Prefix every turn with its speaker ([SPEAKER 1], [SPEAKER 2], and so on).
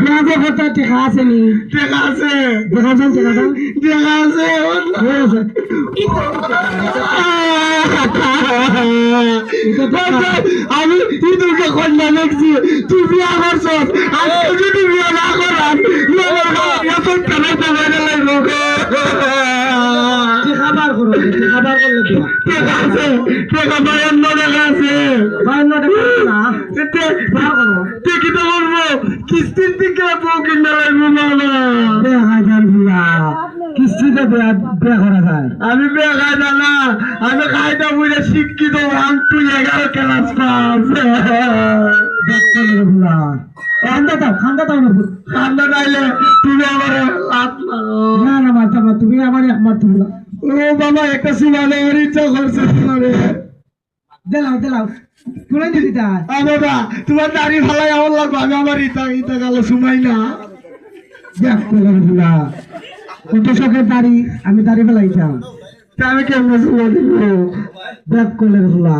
[SPEAKER 1] বিয়াজে কত টাকা আছে নি
[SPEAKER 2] টাকা আছে
[SPEAKER 1] দেখাছেন টাকাটা
[SPEAKER 2] টাকা আছে আমি তোকে কন্যা দেখছি তুই বিয়া করছ আজকে যদি বিয়া না করার এখন টানাইতে বাইরে লাগবো
[SPEAKER 1] খাবার করো খাবার করলে বিয়া
[SPEAKER 2] টাকা আছে টাকা 52 টাকা আছে
[SPEAKER 1] 52 টাকা না বার করো
[SPEAKER 2] কি তো বলবো কিস্তির দিকে বউ কিনা লাগবো বাবা
[SPEAKER 1] দেখা যান বিয়া কিস্তিতে বিয়া করা যায়
[SPEAKER 2] আমি বিয়া খাই না আমি খাইটা বুঝে শিক্ষিত 1 to 11 ক্লাস পাস
[SPEAKER 1] খান্দা দাও না
[SPEAKER 2] খান্দা নাইলে তুমি আমার লাত মারো
[SPEAKER 1] না না মারতাম না তুমি আমার এক মারতে বলো
[SPEAKER 2] ও বাবা একটা সিনালে আর ইচ্ছা করছে সিনালে
[SPEAKER 1] দিলাও তুলে দিদি তাই
[SPEAKER 2] বাবা তোমার দাড়ি ভালাই আমার লাগবে আমি আমার ইতা গালো সুমাই না
[SPEAKER 1] দেখ তোলা কত শখের দাড়ি আমি দাড়ি ফেলাইতাম
[SPEAKER 2] তা আমি কেমন সুমা দিব
[SPEAKER 1] দেখ কোলের ফুলা